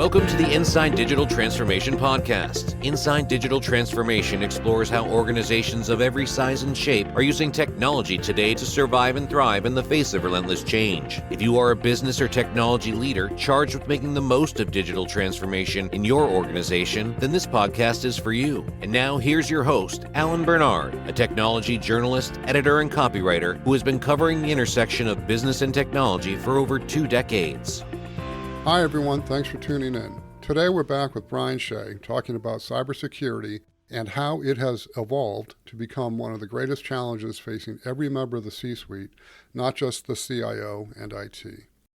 Welcome to the Inside Digital Transformation Podcast. Inside Digital Transformation explores how organizations of every size and shape are using technology today to survive and thrive in the face of relentless change. If you are a business or technology leader charged with making the most of digital transformation in your organization, then this podcast is for you. And now here's your host, Alan Bernard, a technology journalist, editor, and copywriter who has been covering the intersection of business and technology for over 2 decades. Hi everyone, thanks for tuning in. Today we're back with Brian Shea talking about cybersecurity and how it has evolved to become one of the greatest challenges facing every member of the C-suite, not just the CIO and IT.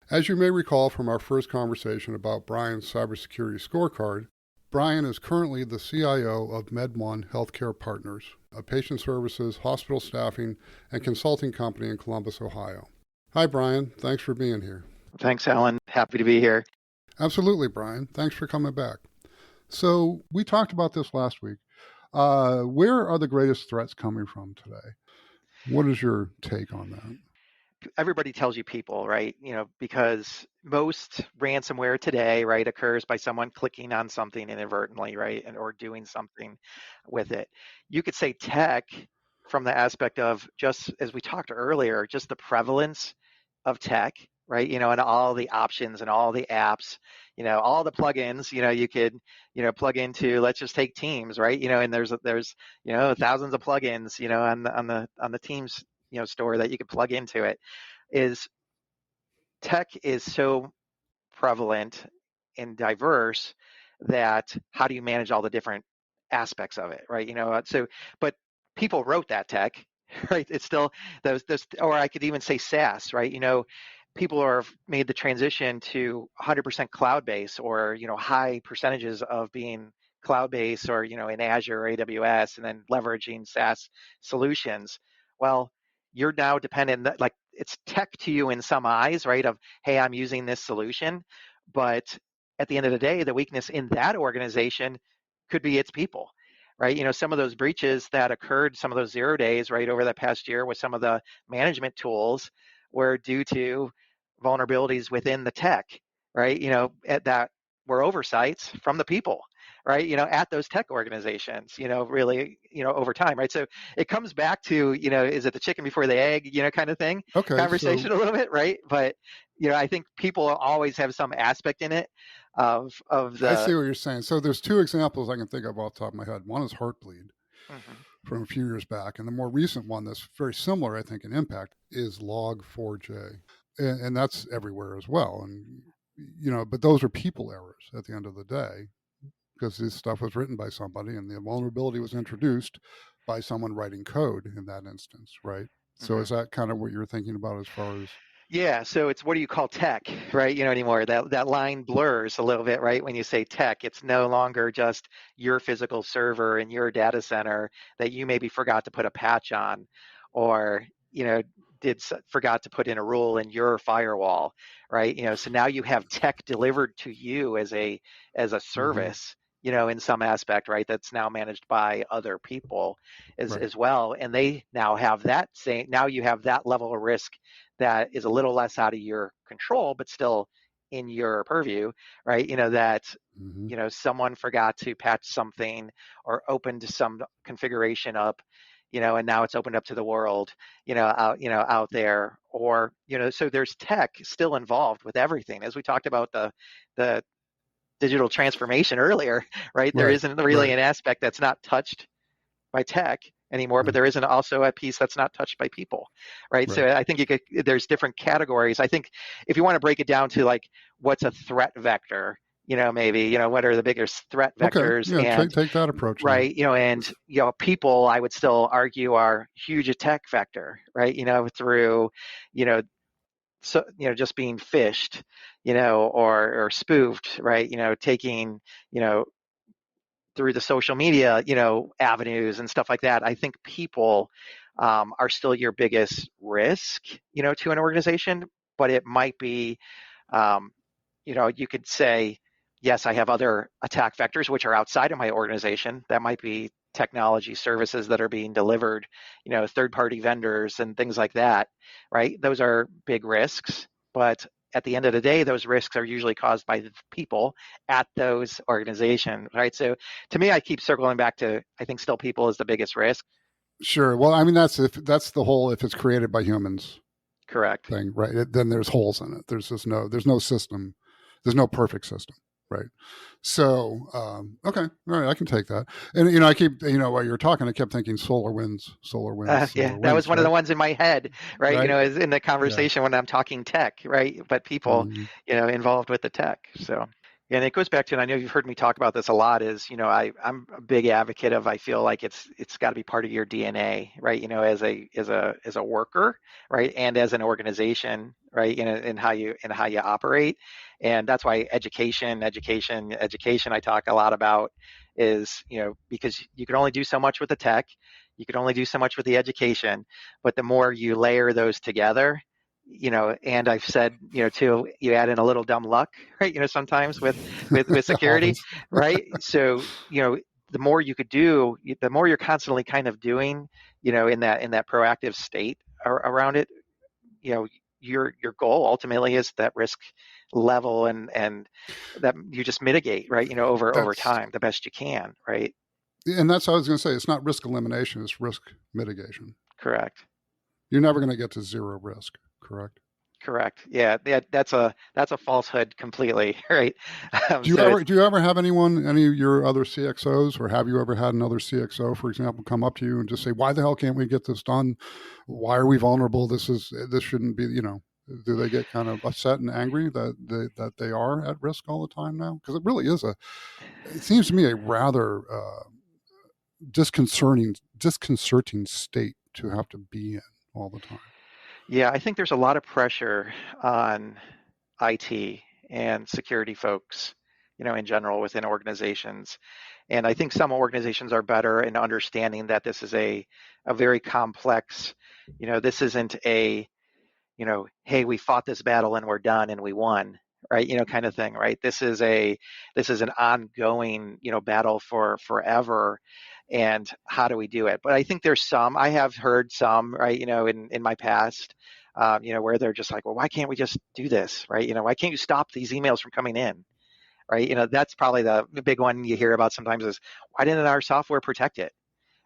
As you may recall from our first conversation about Brian's cybersecurity scorecard, Brian is currently the CIO of MedOne Healthcare Partners, a patient services, hospital staffing, and consulting company in Columbus, Ohio. Hi Brian, thanks for being here. Thanks, Alan. Happy to be here. Absolutely, Brian. Thanks for coming back. So we talked about this last week. Where are the greatest threats coming from today? What is your take on that? Everybody tells you people, right? Because most ransomware today, right, occurs by someone clicking on something inadvertently, right, or doing something with it. You could say tech from the aspect of, just as we talked earlier, just the prevalence of tech, right? And all the options and all the apps, all the plugins, you could, plug into, let's just take Teams, right? And there's thousands of plugins, on the Teams, store that you could plug into it. Is tech is so prevalent and diverse that how do you manage all the different aspects of it, right? But people wrote that tech, right? It's still those, or I could even say SaaS, right? People have made the transition to 100% cloud-based, or high percentages of being cloud-based, or in Azure or AWS, and then leveraging SaaS solutions. Well, you're now dependent, like it's tech to you in some eyes, right? Of, hey, I'm using this solution, but at the end of the day, the weakness in that organization could be its people, right? Some of those breaches that occurred, some of those 0 days, right, over the past year with some of the management tools were due to vulnerabilities within the tech, right? That were oversights from the people, right? At those tech organizations, really, over time, right? So it comes back to, is it the chicken before the egg, kind of thing, conversation a little bit, right? But, I think people always have some aspect in it of the. I see what you're saying. So there's 2 examples I can think of off the top of my head. One is Heartbleed from a few years back. And the more recent one that's very similar, I think, in impact is Log4j. And that's everywhere as well. And, but those are people errors at the end of the day, because this stuff was written by somebody and the vulnerability was introduced by someone writing code in that instance, right? So is that kind of what you're thinking about as far as? Yeah, so it's, what do you call tech, right? Anymore, that line blurs a little bit, right? When you say tech, it's no longer just your physical server in your data center that you maybe forgot to put a patch on, or, forgot to put in a rule in your firewall, right? So now you have tech delivered to you as a service, in some aspect, right? That's now managed by other people as well. And they now have that now you have that level of risk that is a little less out of your control, but still in your purview, right? That, someone forgot to patch something or opened some configuration up, and now it's opened up to the world, out there, or, so there's tech still involved with everything. As we talked about the digital transformation earlier, right? There isn't really an aspect that's not touched by tech anymore, but there isn't also a piece that's not touched by people, right? So I think there's different categories. I think if you want to break it down to like, what's a threat vector, maybe, what are the biggest threat vectors? Okay. Yeah, and take that approach. Right. And, people, I would still argue, are huge tech vector, right? Through, so, just being phished, or spoofed, right? Taking, through the social media, avenues and stuff like that. I think people are still your biggest risk, to an organization, but it might be, you could say, yes, I have other attack vectors which are outside of my organization. That might be technology services that are being delivered, third-party vendors and things like that, right? Those are big risks, but at the end of the day, those risks are usually caused by the people at those organizations, right? So to me, I keep circling back to, I think still people is the biggest risk. Sure. Well, I mean, that's the whole if it's created by humans Correct. thing, right? Then there's holes in it. There's no system. There's no perfect system, right? So, okay, all right, I can take that. And I keep, while you're talking, I kept thinking solar winds, solar winds, Yeah, solar that was winds, one of the right? ones in my head, right? Right. Is in the Yeah. conversation when I'm talking tech, right? But people, Mm-hmm. involved with the tech. So, and it goes back to, and I know you've heard me talk about this a lot, is, I'm a big advocate of, I feel like it's got to be part of your DNA, right? As a worker, right? And as an organization, right? In how you operate. And that's why education, I talk a lot about is, because you can only do so much with the tech. You can only do so much with the education, but the more you layer those together, and I've said, too, you add in a little dumb luck, right? Sometimes with security, Always. right? So, the more you could do, the more you're constantly kind of doing, in that proactive state around it, you know, your goal ultimately is that risk level and that you just mitigate, right? Over That's time the best you can, right? and that's what I was going to say. It's not risk elimination; it's risk mitigation. Correct. You're never going to get to zero risk, correct? Correct. Yeah, that's a falsehood completely, right? Do you So ever it's do you ever have any of your other CXOs, or have you ever had another CXO, for example, come up to you and just say, "Why the hell can't we get this done? Why are we vulnerable? This shouldn't be." Do they get kind of upset and angry that they are at risk all the time now? Because it really is it seems to me a rather disconcerting state to have to be in all the time. Yeah, I think there's a lot of pressure on IT and security folks, in general within organizations. And I think some organizations are better in understanding that this is a very complex, this isn't a, hey, we fought this battle and we're done and we won, right? Kind of thing, right? This is an ongoing, battle for forever. And how do we do it? But I think I have heard some, right, in my past, where they're just like, well, why can't we just do this, right? Why can't you stop these emails from coming in, right? That's probably the big one you hear about sometimes is, why didn't our software protect it?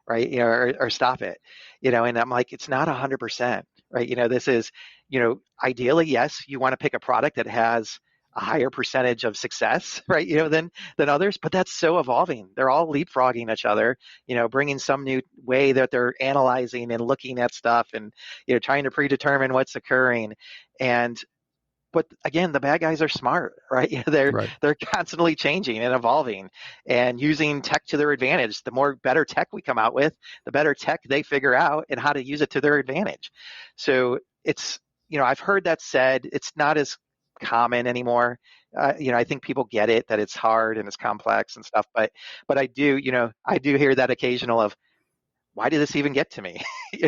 Right? Or stop it, and I'm like, it's not 100%, right? This is, ideally, yes, you want to pick a product that has a higher percentage of success, right? Than others, but that's so evolving. They're all leapfrogging each other, bringing some new way that they're analyzing and looking at stuff and, trying to predetermine what's occurring. And but again, the bad guys are smart, right? they're Right. they're constantly changing and evolving and using tech to their advantage. The more better tech we come out with, the better tech they figure out and how to use it to their advantage. So it's, I've heard that said. It's not as common anymore. I think people get it that it's hard and it's complex and stuff, but I do hear that occasional of, why did this even get to me?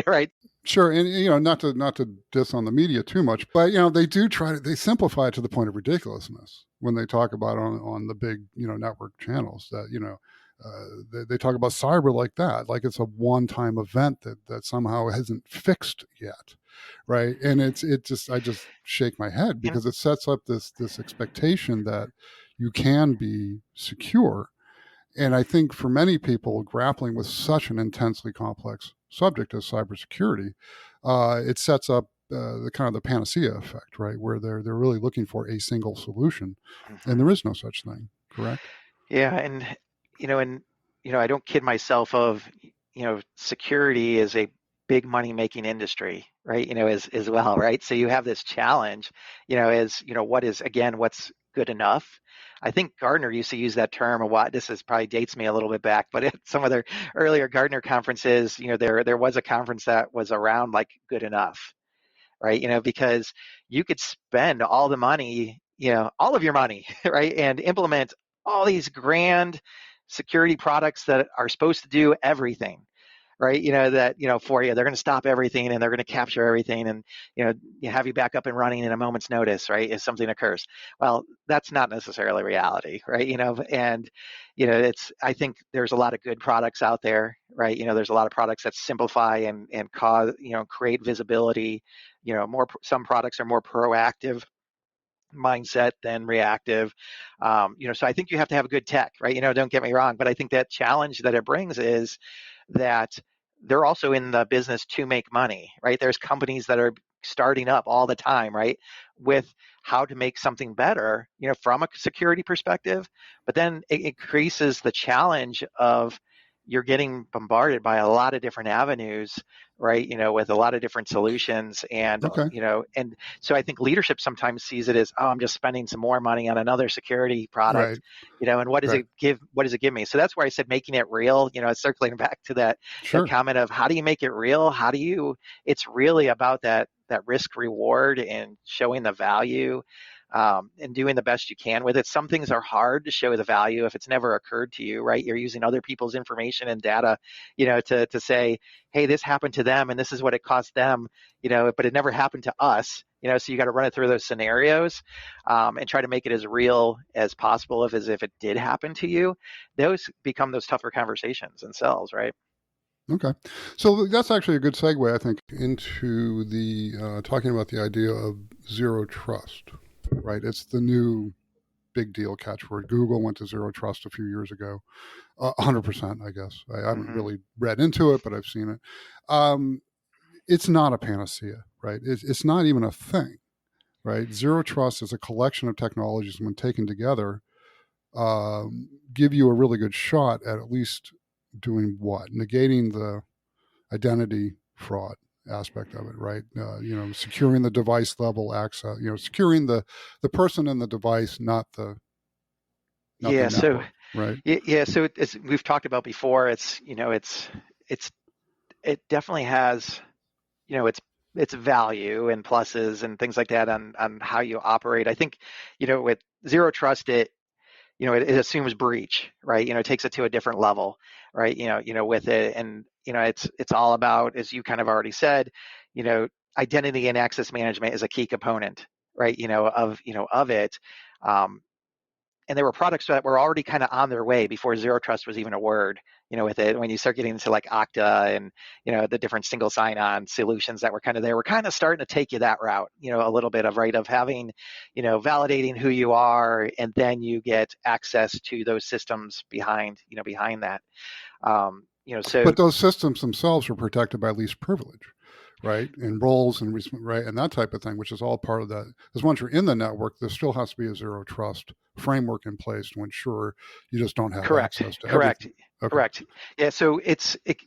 Right? Sure, and not to diss on the media too much, but they do they simplify it to the point of ridiculousness when they talk about on the big network channels that they talk about cyber like that, like it's a one-time event that somehow hasn't fixed yet, right? And I just shake my head And because it sets up this expectation that you can be secure. And I think for many people grappling with such an intensely complex subject as cybersecurity, it sets up the kind of the panacea effect, right? Where they're really looking for a single solution, and Mhm. there is no such thing. Correct? Yeah, and I don't kid myself of, security is a big money making industry, right? As well, right? So you have this challenge, as what's good enough. I think Gartner used to use that term a lot. This is probably dates me a little bit back, but at some of their earlier Gartner conferences, there was a conference that was around like good enough, right? Because you could spend all the money, all of your money, right, and implement all these grand security products that are supposed to do everything, right? That, for you, they're going to stop everything and they're going to capture everything and, you have you back up and running in a moment's notice, right? If something occurs. Well, that's not necessarily reality, right? And, I think there's a lot of good products out there, right? There's a lot of products that simplify and cause, create visibility, some products are more proactive, mindset than reactive. So I think you have to have good tech, right? Don't get me wrong, but I think that challenge that it brings is that they're also in the business to make money, right? There's companies that are starting up all the time, right, with how to make something better, from a security perspective, but then it increases the challenge of you're getting bombarded by a lot of different avenues, right, with a lot of different solutions. And Okay. and so I think leadership sometimes sees it as, oh, I'm just spending some more money on another security product, Right. and what does Right. it give? What does it give me? So that's where I said making it real. Circling back to that Sure. comment of how do you make it real? How do you? It's really about that risk reward and showing the value. And doing the best you can with it. Some things are hard to show the value if it's never occurred to you, right? You're using other people's information and data, to say, hey, this happened to them and this is what it cost them, but it never happened to us, so you got to run it through those scenarios, and try to make it as real as possible as if it did happen to you. Those become those tougher conversations themselves, right? Okay. So that's actually a good segue, I think, into the talking about the idea of zero trust, right? It's the new big deal catchword. Google went to zero trust a few years ago. 100%, I guess. I haven't Mm-hmm. really read into it, but I've seen it. It's not a panacea, right? It's not even a thing, right? Zero trust is a collection of technologies when taken together, give you a really good shot at least doing what? Negating the identity fraud aspect of it, right? Securing the device level access, securing the person and the device, not the Yeah. So network, right? yeah. So it's we've talked about before. It's it definitely has its value and pluses and things like that on how you operate. I think with zero trust, it assumes breach, right? It takes it to a different level, right? With it, and it's all about, as you kind of already said, identity and access management is a key component, right? Of it. Um, and there were products that were already kind of on their way before zero trust was even a word, with it. When you start getting into like Okta and the different single sign-on solutions that were kind of there, we're kind of starting to take you that route, a little bit of, right, of having, validating who you are, and then you get access to those systems behind that. So But those systems themselves are protected by least privilege, right? And roles and right and that type of thing, which is all part of that. Because once you're in the network, there still has to be a zero trust framework in place to ensure you just don't have correct, access to correct. everything. Okay. Correct. Yeah. So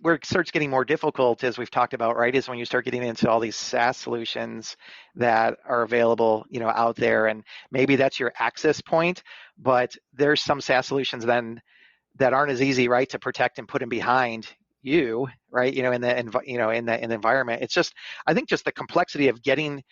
where it starts getting more difficult, as we've talked about, right, is when you start getting into all these SaaS solutions that are available, out there, and maybe that's your access point, but there's some SaaS solutions then that aren't as easy, right, to protect and put in behind you, right, in the environment. It's just, I think, just the complexity of getting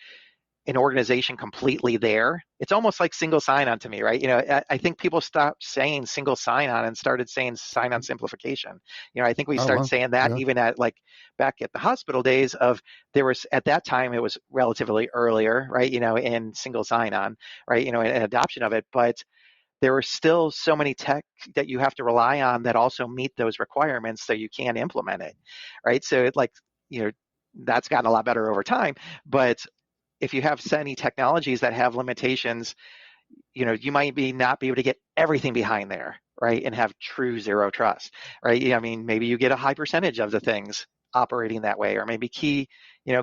an organization completely there. It's almost like single sign-on to me, right? I think people stopped saying single sign-on and started saying sign-on simplification. I think we Oh started well. saying that Yeah. even at, like, back at the hospital days of, there was, at that time, it was relatively earlier, right? In single sign-on, right? And adoption of it, but there are still so many tech that you have to rely on that also meet those requirements so you can implement it, right? So it, like, that's gotten a lot better over time, but if you have so many technologies that have limitations, you might not be able to get everything behind there, right? And have true zero trust, right? I mean, maybe you get a high percentage of the things operating that way, or maybe key,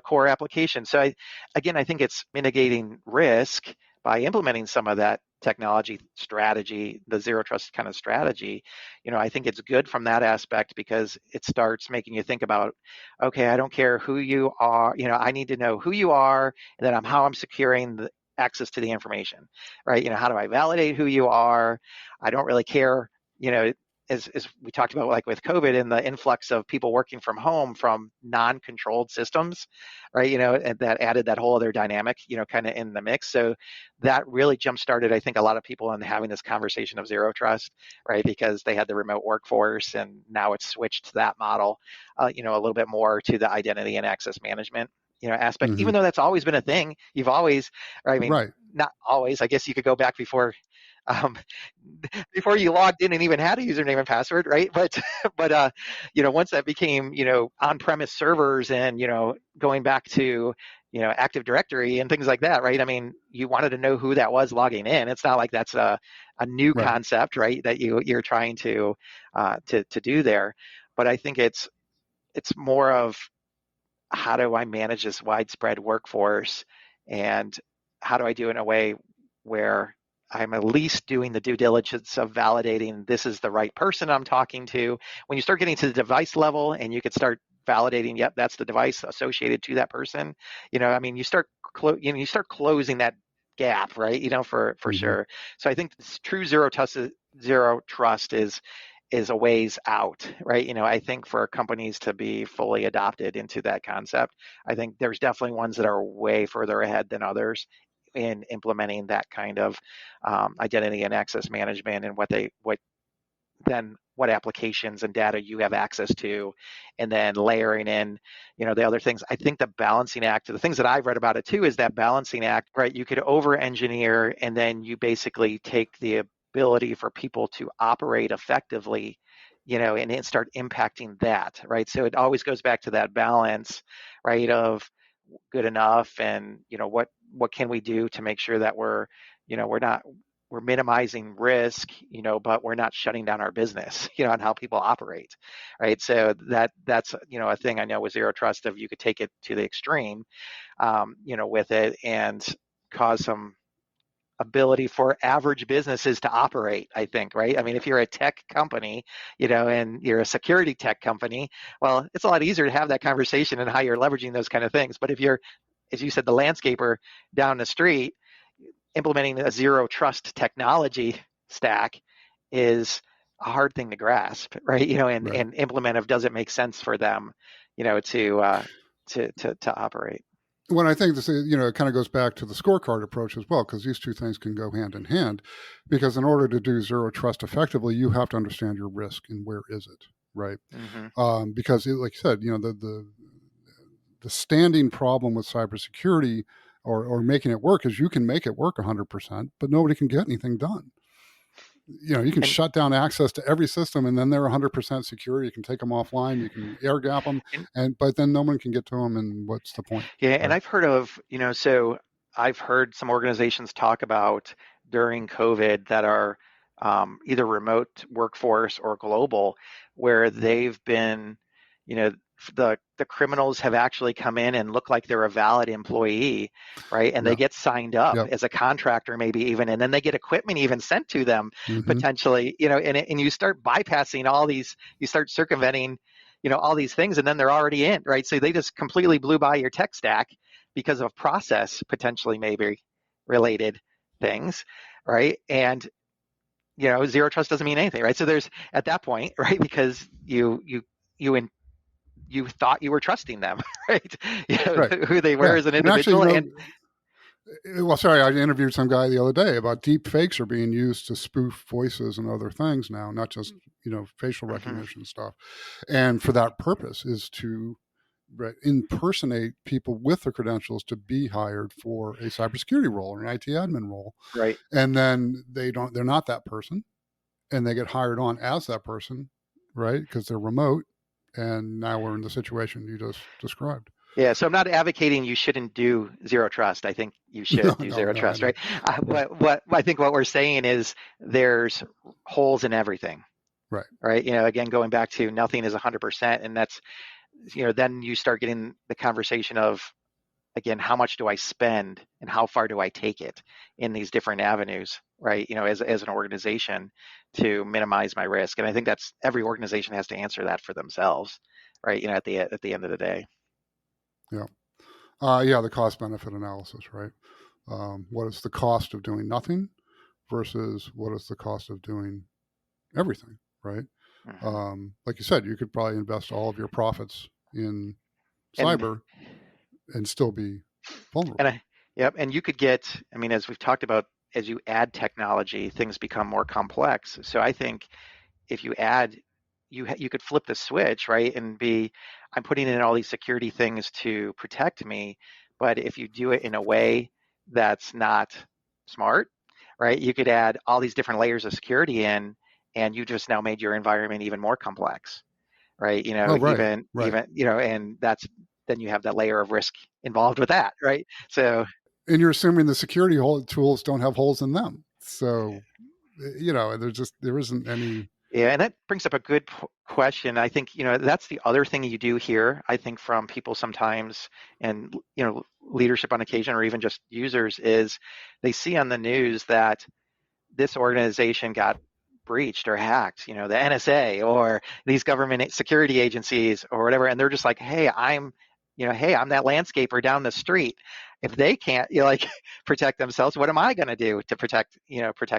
core applications. So I think it's mitigating risk by implementing some of that technology strategy, the zero trust kind of strategy. I think it's good from that aspect because it starts making you think about, okay, I don't care who you are, I need to know who you are, and then how I'm securing the access to the information, right? How do I validate who you are? I don't really care, as we talked about, like with COVID and the influx of people working from home from non-controlled systems, right? And that added that whole other dynamic, kind of in the mix. So that really jump-started, I think, a lot of people in having this conversation of zero trust, right? Because they had the remote workforce, and now it's switched to that model, a little bit more to the identity and access management, aspect, Mm-hmm. even though that's always been a thing. You've always, or I mean, Right. not always, I guess you could go back um, before you logged in and even had a username and password, right? But once that became, on-premise servers, and going back to, Active Directory and things like that, right? I mean, you wanted to know who that was logging in. It's not like that's a new Right. concept, right? That you're trying to do there. But I think it's more of, how do I manage this widespread workforce, and how do I do it in a way where I'm at least doing the due diligence of validating this is the right person I'm talking to. When you start getting to the device level and you could start validating, yep, that's the device associated to that person. I mean, you start closing that gap, right? For Mm-hmm. sure. So I think this true zero trust is a ways out, right? I think for companies to be fully adopted into that concept, I think there's definitely ones that are way further ahead than others in implementing that kind of identity and access management, and what applications and data you have access to, and then layering in, the other things. I think the balancing act, the things that I've read about it too, is that balancing act, right? You could over engineer, and then you basically take the ability for people to operate effectively, and start impacting that, right? So it always goes back to that balance, right, of good enough, and what can we do to make sure that we're minimizing risk, but we're not shutting down our business, on how people operate, right? So that's a thing I know with zero trust, of you could take it to the extreme, with it, and cause some ability for average businesses to operate, I think, right? I mean, if you're a tech company, and you're a security tech company, well, it's a lot easier to have that conversation and how you're leveraging those kind of things. But if you're, as you said, the landscaper down the street, implementing a zero trust technology stack is a hard thing to grasp, right? Right. And implement, if does it make sense for them, to operate. When I think this, it kind of goes back to the scorecard approach as well, because these two things can go hand in hand. Because in order to do zero trust effectively, you have to understand your risk and where is it, right? Mm-hmm. Because, like you said, the standing problem with cybersecurity, or making it work, is you can make it work 100%, but nobody can get anything done. You can And shut down access to every system, and then they're 100% secure. You can take them offline, you can air gap them, and but then no one can get to them, and what's the point, Yeah, and right? I've heard of, so I've heard some organizations talk about during COVID that are either remote workforce or global, where they've been, the criminals have actually come in and look like they're a valid employee, right? And they Yeah. get signed up Yep. as a contractor, maybe even, and then they get equipment even sent to them Mm-hmm. potentially, and you start bypassing all these, you start circumventing, all these things, and then they're already in, right? So they just completely blew by your tech stack because of process, potentially maybe related things, right? And zero trust doesn't mean anything, right? So there's, at that point, right, because you thought you were trusting them, right? Right. Who they were Yeah. as an And actually, individual, and well, sorry, I interviewed some guy the other day about deep fakes are being used to spoof voices and other things now, not just, facial Mhm. recognition stuff. And for that purpose is to, right, impersonate people with the credentials to be hired for a cybersecurity role or an IT admin role. Right. And then they're not that person, and they get hired on as that person, right? Because they're remote. And now we're in the situation you just described. Yeah, so I'm not advocating you shouldn't do zero trust. I think you No, should do no, zero no, I trust, know. right? Yeah. What I think what we're saying is there's holes in everything, Right. right? Again, going back to nothing is 100%, and that's, then you start getting the conversation of, again, how much do I spend and how far do I take it in these different avenues, right? As an organization, to minimize my risk, and I think that's, every organization has to answer that for themselves, right? At the end of the day. Yeah. The cost benefit analysis, right? What is the cost of doing nothing versus what is the cost of doing everything, right? Hmm. Like you said, you could probably invest all of your profits in And cyber and still be and vulnerable. I, yep, and you could get, I mean, as we've talked about, as you add technology, things become more complex. So I think if you add, you could flip the switch, right, and be, I'm putting in all these security things to protect me, but if you do it in a way that's not smart, right, you could add all these different layers of security in, and you just now made your environment even more complex, right? Oh, right, Even right. and then you have that layer of risk involved with that, right? So, and you're assuming the security tools don't have holes in them. So, there isn't any. yeah, and that brings up a good question. I think, that's the other thing you do hear, I think, from people sometimes, and, leadership on occasion, or even just users, is they see on the news that this organization got breached or hacked, the NSA or these government security agencies or whatever, and they're just like, hey, I'm that landscaper down the street. If they can't, protect themselves, what am I going to do to protect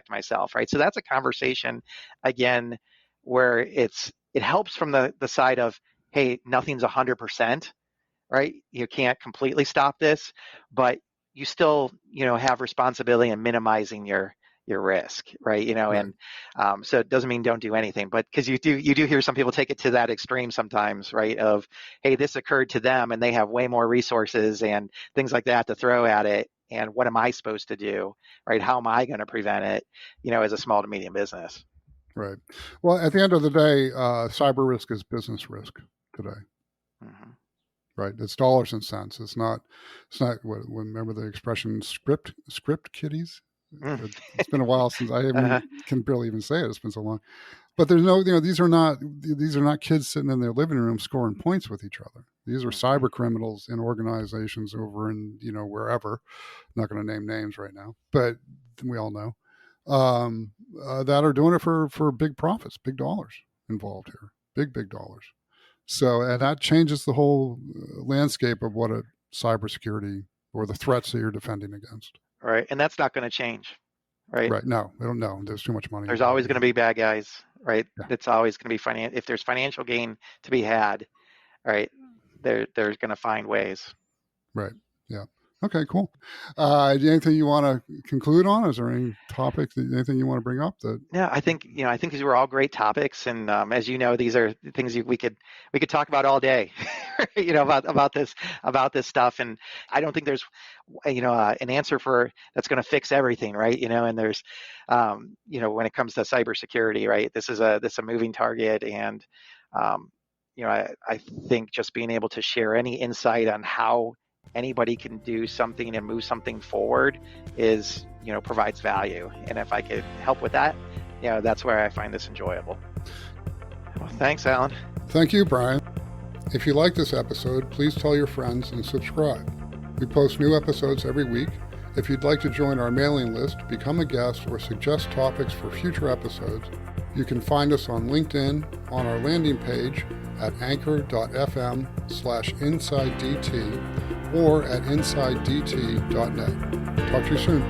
myself, right? So that's a conversation, again, where it helps from the side of, hey, nothing's 100%, right? You can't completely stop this, but you still, have responsibility in minimizing your risk, right? Right. And so it doesn't mean don't do anything, but because you do hear some people take it to that extreme sometimes, right? Of, hey, this occurred to them and they have way more resources and things like that to throw at it. And what am I supposed to do, right? How am I going to prevent it, as a small to medium business? Right. Well, at the end of the day, cyber risk is business risk today. Mm-hmm. Right. It's dollars and cents. It's not. Remember the expression script kiddies? It's been a while since I can barely even say it. It's been so long. But there's no, these are not kids sitting in their living room scoring points with each other. These are cyber criminals in organizations over in, wherever. I'm not going to name names right now, but we all know that are doing it for big profits, big dollars involved here, big dollars. So, and that changes the whole landscape of what a cybersecurity or the threats that you're defending against. Right. And that's not going to change, right? Right. No, I don't know. There's too much money. There's always going to be bad guys, right? Yeah. It's always going to be if there's financial gain to be had, right? They're going to find ways. Right. Yeah. Okay, cool. Anything you want to conclude on? Is there any topics, anything you want to bring up? Yeah, I think these were all great topics, and as you know, these are things we could talk about all day, about this stuff. And I don't think there's, an answer that's going to fix everything, right? And there's, when it comes to cybersecurity, right? This is a moving target, and I think just being able to share any insight on how anybody can do something and move something forward is, provides value. And if I could help with that, that's where I find this enjoyable. Well, thanks, Alan. Thank you, Brian. If you like this episode, please tell your friends and subscribe. We post new episodes every week. If you'd like to join our mailing list, become a guest, or suggest topics for future episodes, you can find us on LinkedIn, on our landing page at anchor.fm/InsideDT, or at InsideDT.net. Talk to you soon.